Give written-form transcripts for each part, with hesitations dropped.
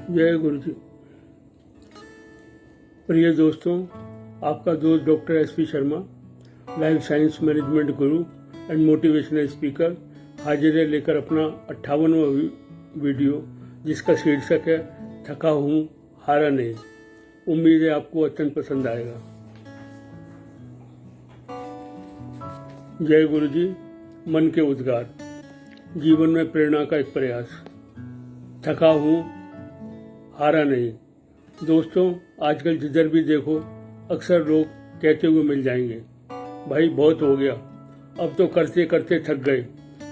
जय गुरु जी। प्रिय दोस्तों, आपका दोस्त doctor SP Sharma, life science management Guru and motivational speaker, हाजिर है लेकर अपना 58वां वीडियो, जिसका शीर्षक है थका हूँ हारा नहीं। उम्मीद है आपको अत्यंत पसंद आएगा। जय गुरु जी। मन के उद्गार, जीवन में प्रेरणा का एक प्रयास। थका हूँ हारा नहीं। दोस्तों, आजकल जिधर भी देखो अक्सर लोग कहते हुए मिल जाएंगे, भाई बहुत हो गया, अब तो करते करते थक गए,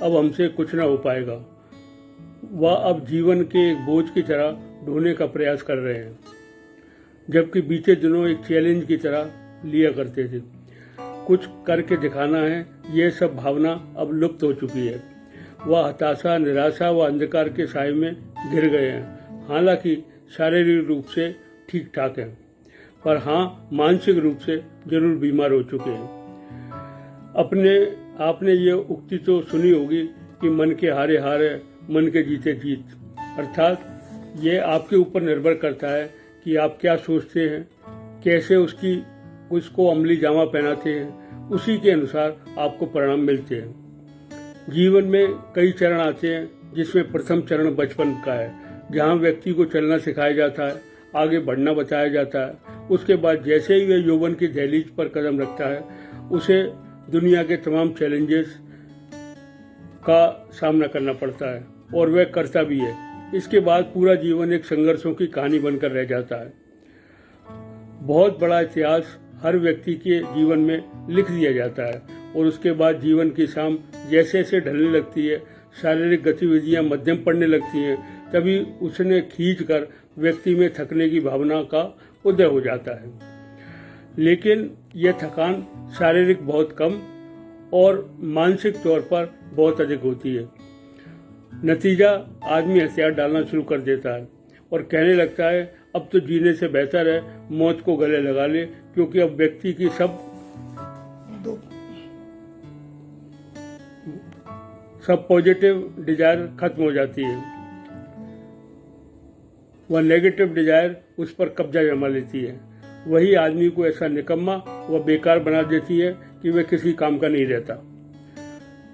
अब हमसे कुछ ना हो पाएगा। वह अब जीवन के एक बोझ की तरह ढोने का प्रयास कर रहे हैं, जबकि बीते दिनों एक चैलेंज की तरह लिया करते थे। कुछ करके दिखाना है, यह सब भावना अब लुप्त हो चुकी है। वह हताशा, निराशा व अंधकार के साए में घिर गए हैं। हालांकि शारीरिक रूप से ठीक ठाक हैं, पर हाँ, मानसिक रूप से जरूर बीमार हो चुके हैं। आपने ये उक्ति तो सुनी होगी कि मन के हारे हारे, मन के जीते जीत। अर्थात ये आपके ऊपर निर्भर करता है कि आप क्या सोचते हैं, कैसे उसको अमली जामा पहनाते हैं, उसी के अनुसार आपको परिणाम मिलते हैं। जीवन में कई चरण आते हैं, जिसमें प्रथम चरण बचपन का है, जहाँ व्यक्ति को चलना सिखाया जाता है, आगे बढ़ना बताया जाता है। उसके बाद जैसे ही वह यौवन की दहलीज पर कदम रखता है, उसे दुनिया के तमाम चैलेंजेस का सामना करना पड़ता है, और वह करता भी है। इसके बाद पूरा जीवन एक संघर्षों की कहानी बनकर रह जाता है। बहुत बड़ा इतिहास हर व्यक्ति के जीवन में लिख दिया जाता है, और उसके बाद जीवन की शाम जैसे जैसे ढलने लगती है, शारीरिक गतिविधियां मध्यम पड़ने लगती हैं, तभी उसने खींच कर व्यक्ति में थकने की भावना का उदय हो जाता है। लेकिन यह थकान शारीरिक बहुत कम और मानसिक तौर पर बहुत अधिक होती है। नतीजा, आदमी हथियार डालना शुरू कर देता है और कहने लगता है, अब तो जीने से बेहतर है मौत को गले लगा ले, क्योंकि अब व्यक्ति की सब पॉजिटिव डिजायर खत्म हो जाती है। वह नेगेटिव डिजायर उस पर कब्जा जमा लेती है। वही आदमी को ऐसा निकम्मा व बेकार बना देती है कि वह किसी काम का नहीं रहता।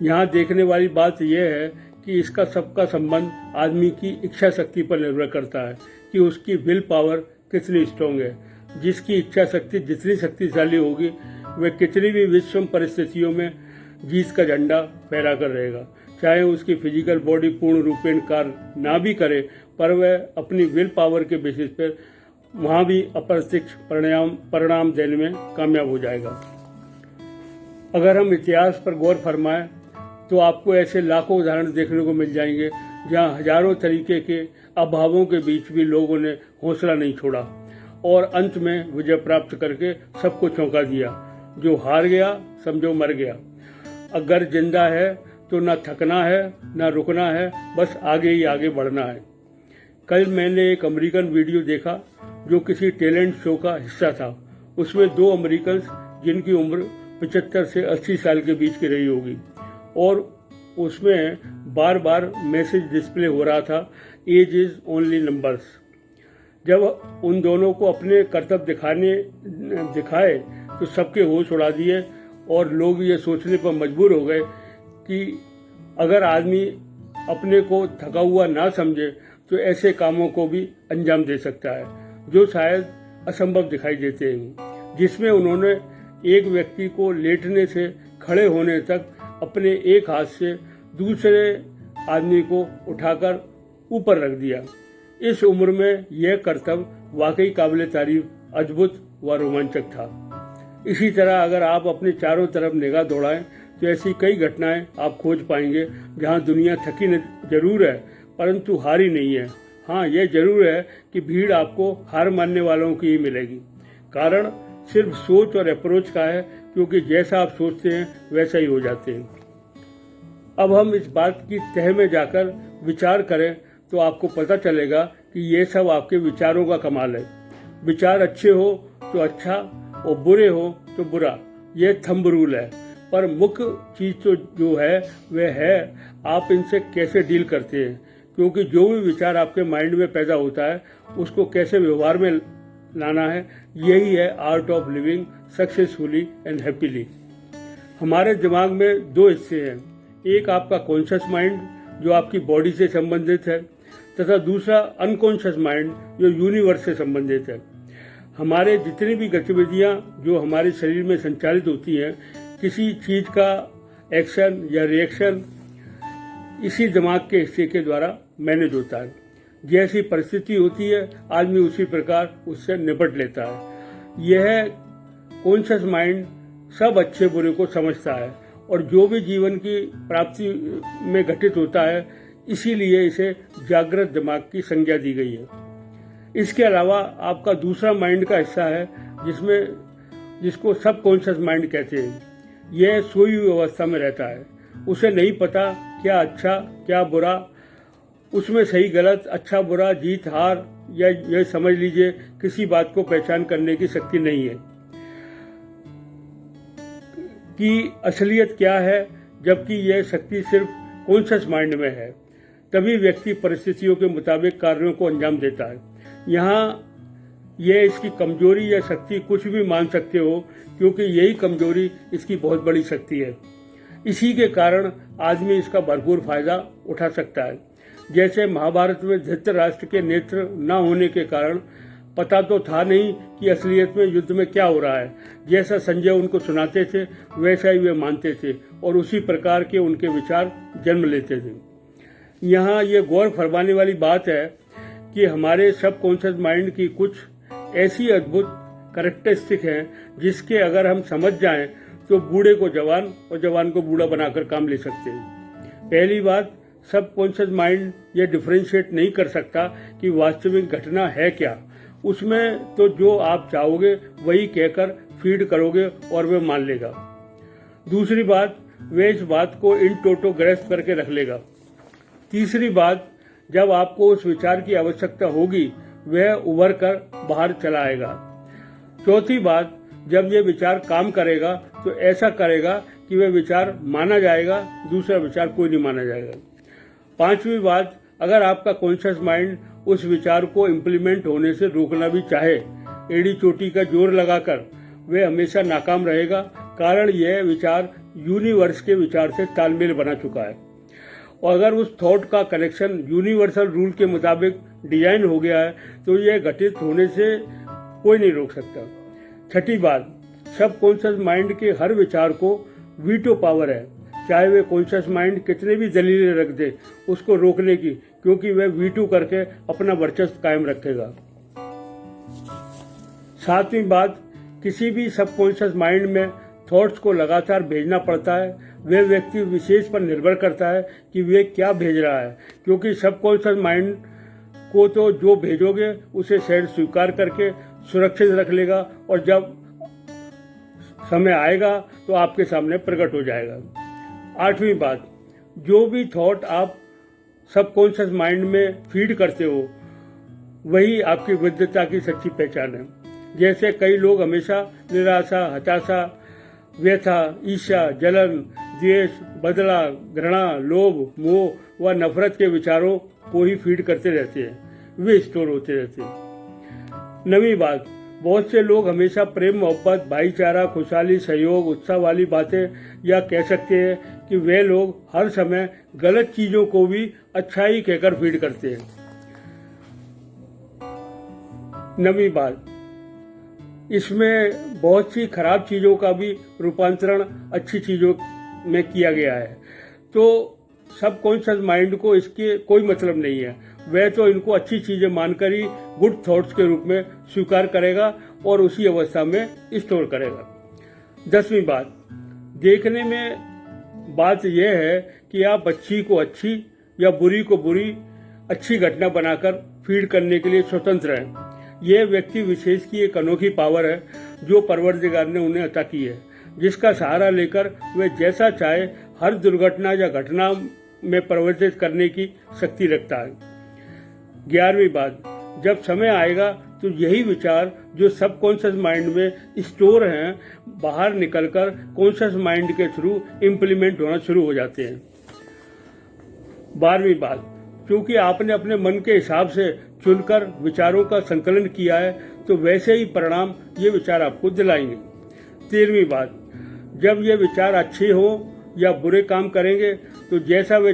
यहाँ देखने वाली बात यह है कि इसका सबका संबंध आदमी की इच्छा शक्ति पर निर्भर करता है कि उसकी विल पावर कितनी स्ट्रांग है। जिसकी इच्छा शक्ति जितनी शक्तिशाली होगी, वह कितनी भी विषम परिस्थितियों में जीत का झंडा फहरा कर रहेगा। चाहे उसकी फिजिकल बॉडी पूर्ण रूपेण कार्य ना भी करे, पर वह अपनी विल पावर के बेसिस पर वहाँ भी अप्रत्यक्ष परिणाम देने में कामयाब हो जाएगा। अगर हम इतिहास पर गौर फरमाएं तो आपको ऐसे लाखों उदाहरण देखने को मिल जाएंगे, जहाँ हजारों तरीके के अभावों के बीच भी लोगों ने हौसला नहीं छोड़ा और अंत में विजय प्राप्त करके सबको चौंका दिया। जो हार गया समझो मर गया। अगर जिंदा है तो ना थकना है ना रुकना है, बस आगे ही आगे बढ़ना है। कल मैंने एक अमेरिकन वीडियो देखा जो किसी टैलेंट शो का हिस्सा था। उसमें दो अमेरिकन जिनकी उम्र 75 से 80 साल के बीच की रही होगी, और उसमें बार बार मैसेज डिस्प्ले हो रहा था, एज इज ओनली नंबर्स। जब उन दोनों को अपने कर्तव्य दिखाए तो सबके होश उड़ा दिए, और लोग ये सोचने पर मजबूर हो गए कि अगर आदमी अपने को थका हुआ ना समझे तो ऐसे कामों को भी अंजाम दे सकता है जो शायद असंभव दिखाई देते हैं। जिसमें उन्होंने एक व्यक्ति को लेटने से खड़े होने तक अपने एक हाथ से दूसरे आदमी को उठाकर ऊपर रख दिया। इस उम्र में यह कर्तव्य वाकई काबिल तारीफ, अद्भुत व रोमांचक था। इसी तरह अगर आप अपने चारों तरफ निगाह दौड़ाएं तो ऐसी कई घटनाएं आप खोज पाएंगे जहां दुनिया थकी जरूर है, परंतु हारी नहीं है। हाँ, यह जरूर है कि भीड़ आपको हार मानने वालों की ही मिलेगी। कारण सिर्फ सोच और अप्रोच का है, क्योंकि जैसा आप सोचते हैं वैसा ही हो जाते हैं। अब हम इस बात की तह में जाकर विचार करें तो आपको पता चलेगा कि ये सब आपके विचारों का कमाल है। विचार अच्छे हो तो अच्छा और बुरे हो तो बुरा, यह थंब रूल है। पर मुख्य चीज तो जो है वह है आप इनसे कैसे डील करते हैं, क्योंकि जो भी विचार आपके माइंड में पैदा होता है उसको कैसे व्यवहार में लाना है, यही है art of living successfully and happily. हमारे दिमाग में दो हिस्से हैं, एक आपका कॉन्शियस माइंड जो आपकी बॉडी से संबंधित है, तथा दूसरा अनकॉन्शियस माइंड जो यूनिवर्स से संबंधित है। हमारे जितनी भी गतिविधियां जो हमारे शरीर में संचालित होती हैं, किसी चीज़ का एक्शन या रिएक्शन इसी दिमाग के हिस्से के द्वारा मैनेज होता है। जैसी परिस्थिति होती है आदमी उसी प्रकार उससे निपट लेता है। यह कॉन्शियस माइंड सब अच्छे बुरे को समझता है और जो भी जीवन की प्राप्ति में घटित होता है, इसीलिए इसे जागृत दिमाग की संज्ञा दी गई है। इसके अलावा आपका दूसरा माइंड का हिस्सा है जिसको सब कॉन्शियस माइंड कहते हैं। यह सोई हुई अवस्था में रहता है, उसे नहीं पता क्या अच्छा क्या बुरा, उसमें सही गलत अच्छा बुरा जीत हार या यह समझ लीजिए किसी बात को पहचान करने की शक्ति नहीं है कि असलियत क्या है, जबकि यह शक्ति सिर्फ कॉन्शियस माइंड में है। तभी व्यक्ति परिस्थितियों के मुताबिक कार्यों को अंजाम देता है। यहाँ यह इसकी कमजोरी या शक्ति कुछ भी मान सकते हो, क्योंकि यही कमजोरी इसकी बहुत बड़ी शक्ति है। इसी के कारण आदमी इसका भरपूर फायदा उठा सकता है। जैसे महाभारत में धृतराष्ट्र के नेत्र न होने के कारण पता तो था नहीं कि असलियत में युद्ध में क्या हो रहा है। जैसा संजय उनको सुनाते थे वैसा ही वे मानते थे और उसी प्रकार के उनके विचार जन्म लेते थे। यहाँ ये गौर फरमाने वाली बात है कि हमारे सबकॉन्शियस माइंड की कुछ ऐसी अद्भुत कैरेक्टरिस्टिक हैं जिसके अगर हम समझ जाएं तो बूढ़े को जवान और जवान को बूढ़ा बनाकर काम ले सकते हैं। पहली बात, सबकॉन्शियस माइंड ये डिफरेंशिएट नहीं कर सकता कि वास्तविक घटना है क्या। उसमें तो जो आप चाहोगे वही कहकर फीड करोगे और वह मान लेगा। दूसरी बात, वह इस बात को इन टोटो ग्रस्त करके रख लेगा। तीसरी बात, जब आपको उस विचार की आवश्यकता होगी वह उभर कर बाहर चला आएगा। चौथी बात, जब यह विचार काम करेगा तो ऐसा करेगा कि वह विचार माना जाएगा, दूसरा विचार कोई नहीं माना जाएगा। पांचवी बात, अगर आपका कॉन्शियस माइंड उस विचार को इम्प्लीमेंट होने से रोकना भी चाहे एड़ी चोटी का जोर लगाकर, वह हमेशा नाकाम रहेगा। कारण यह विचार यूनिवर्स के विचार से तालमेल बना चुका है और अगर उस थॉट का कनेक्शन यूनिवर्सल रूल के मुताबिक डिजाइन हो गया है तो यह घटित होने से कोई नहीं रोक सकता। छठी बात, सबकॉन्शियस माइंड के हर विचार को वीटो पावर है, चाहे वे कॉन्शियस माइंड कितने भी दलीलें रख दे उसको रोकने की, क्योंकि वह वीटो करके अपना वर्चस्व कायम रखेगा। सातवीं बात, किसी भी सबकॉन्शियस माइंड में थॉट्स को लगातार भेजना पड़ता है। वह व्यक्ति विशेष पर निर्भर करता है कि वे क्या भेज रहा है, क्योंकि सबकॉन्शियस माइंड को तो जो भेजोगे उसे शायद स्वीकार करके सुरक्षित रख लेगा और जब समय आएगा तो आपके सामने प्रकट हो जाएगा। आठवीं बात, जो भी थॉट आप सबकॉन्शियस माइंड में फीड करते हो वही आपकी विद्वता की सच्ची पहचान है। जैसे कई लोग हमेशा निराशा, हताशा, व्यथा, ईर्ष्या, जलन, द्वेष, बदला, घृणा, लोभ, मोह व नफरत के विचारों को ही फीड करते रहते हैं, वे स्टोर होते रहते हैं। नवीं बात, बहुत से लोग हमेशा प्रेम, मोहब्बत, भाईचारा, खुशहाली, सहयोग, उत्साह वाली बातें या कह सकते हैं कि वे लोग हर समय गलत चीजों को भी अच्छाई कहकर फीड करते हैं। नवीं बात, इसमें बहुत सी खराब चीजों का भी रूपांतरण अच्छी चीजों में किया गया है, तो सबकॉन्शियस माइंड को इसके कोई मतलब नहीं है। वह तो इनको अच्छी चीजें मानकर ही गुड थॉट्स के रूप में स्वीकार करेगा और उसी अवस्था में स्टोर करेगा। 10वीं बात, देखने में बात यह है कि आप अच्छी को अच्छी या बुरी को बुरी अच्छी घटना बनाकर फीड करने के लिए स्वतंत्र हैं। यह व्यक्ति विशेष की एक अनोखी पावर है जो परवरदिगार ने उन्हें अता की है, जिसका सहारा लेकर वे जैसा चाहे हर दुर्घटना या घटना में परिवर्तित करने की शक्ति रखता है। 11वीं बात, जब समय आएगा तो यही विचार जो सबकॉन्शियस माइंड में स्टोर हैं बाहर निकलकर कॉन्शियस माइंड के थ्रू इम्प्लीमेंट होना शुरू हो जाते हैं। 12वीं बात, क्योंकि आपने अपने मन के हिसाब से चुनकर विचारों का संकलन किया है तो वैसे ही परिणाम ये विचार आपको दिलाएंगे। 13वीं बात, जब ये विचार अच्छे हो या बुरे काम करेंगे तो जैसा वे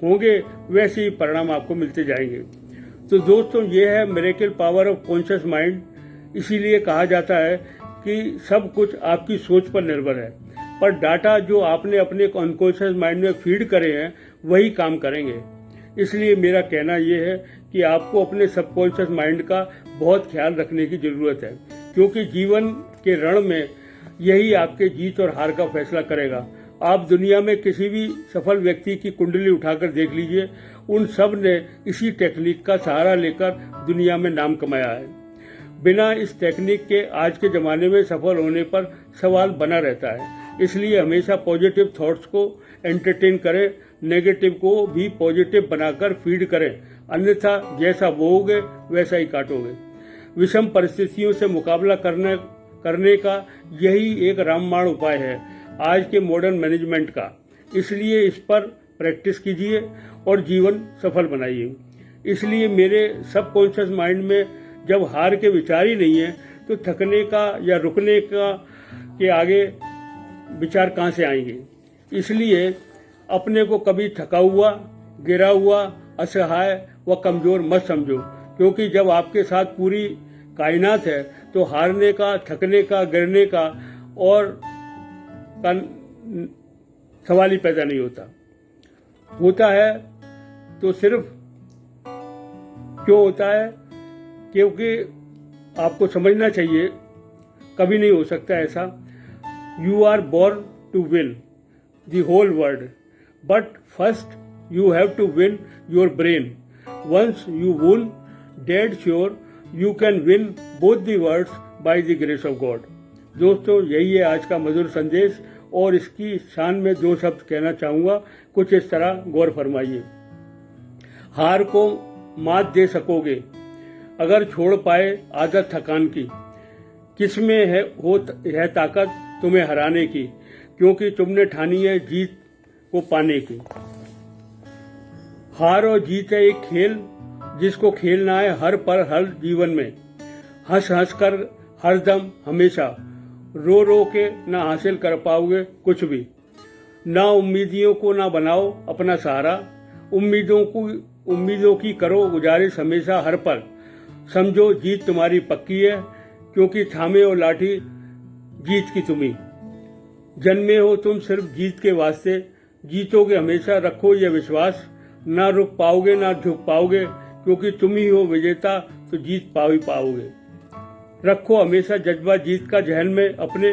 होंगे वैसे ही परिणाम आपको मिलते जाएंगे। तो दोस्तों, ये है miracle power of conscious mind. इसीलिए कहा जाता है कि सब कुछ आपकी सोच पर निर्भर है, पर डाटा जो आपने अपने अनकॉन्शियस माइंड में फीड करे हैं वही काम करेंगे। इसलिए मेरा कहना यह है कि आपको अपने सबकॉन्शियस माइंड का बहुत ख्याल रखने की जरूरत है, क्योंकि जीवन के रण में यही आपके जीत और हार का फैसला करेगा। आप दुनिया में किसी भी सफल व्यक्ति की कुंडली उठाकर देख लीजिए, उन सब ने इसी टेक्निक का सहारा लेकर दुनिया में नाम कमाया है। बिना इस टेक्निक के आज के ज़माने में सफल होने पर सवाल बना रहता है। इसलिए हमेशा पॉजिटिव थॉट्स को एंटरटेन करें, नेगेटिव को भी पॉजिटिव बनाकर फीड करें, अन्यथा जैसा बोओगे वैसा ही काटोगे। विषम परिस्थितियों से मुकाबला करने का यही एक रामबाण उपाय है आज के मॉडर्न मैनेजमेंट का। इसलिए इस पर प्रैक्टिस कीजिए और जीवन सफल बनाइए। इसलिए मेरे सबकॉन्शियस माइंड में जब हार के विचार ही नहीं है तो थकने का या रुकने का के आगे विचार कहाँ से आएंगे। इसलिए अपने को कभी थका हुआ, गिरा हुआ, असहाय व कमजोर मत समझो, क्योंकि जब आपके साथ पूरी कायनात है तो हारने का, थकने का, गिरने का और सवाल ही पैदा नहीं होता है तो सिर्फ क्यों होता है, क्योंकि आपको समझना चाहिए कभी नहीं हो सकता ऐसा। You are born to win the whole world, but first you have to win your brain. Once you won, dead sure you can win both the worlds by the grace of God. दोस्तों, यही है आज का मधुर संदेश और इसकी शान में दो शब्द कहना चाहूँगा, कुछ इस तरह गौर फरमाइए। हार को मात दे सकोगे अगर छोड़ पाए आदत थकान की। किसमें है ताकत तुम्हें हराने की, क्योंकि तुमने ठानी है जीत को पाने की। हार और जीत है एक खेल जिसको खेलना है हर पल हर जीवन में, हंस हंस कर हर दम हमेशा। रो रो के ना हासिल कर पाओगे कुछ भी। ना उम्मीदियों को ना बनाओ अपना सहारा, उम्मीदों की करो गुजारिश हमेशा हर पल। समझो जीत तुम्हारी पक्की है, क्योंकि थामे हो लाठी जीत की तुम्ही। जन्मे हो तुम सिर्फ जीत के वास्ते, जीतोगे हमेशा, रखो ये विश्वास। ना रुक पाओगे ना झुक पाओगे, क्योंकि तुम ही हो विजेता तो जीत पाओ ही पाओगे। रखो हमेशा जज्बा जीत का जहन में अपने,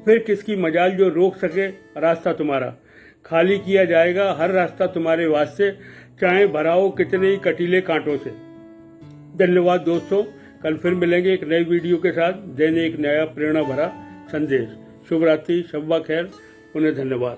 फिर किसकी मजाल जो रोक सके रास्ता तुम्हारा। खाली किया जाएगा हर रास्ता तुम्हारे वास्ते, चाहे भराओ कितने ही कटीले कांटों से। धन्यवाद दोस्तों, कल फिर मिलेंगे एक नई वीडियो के साथ, देने एक नया प्रेरणा भरा संदेश। शुभ रात्रि, शब्बा खैर, उन्हें धन्यवाद।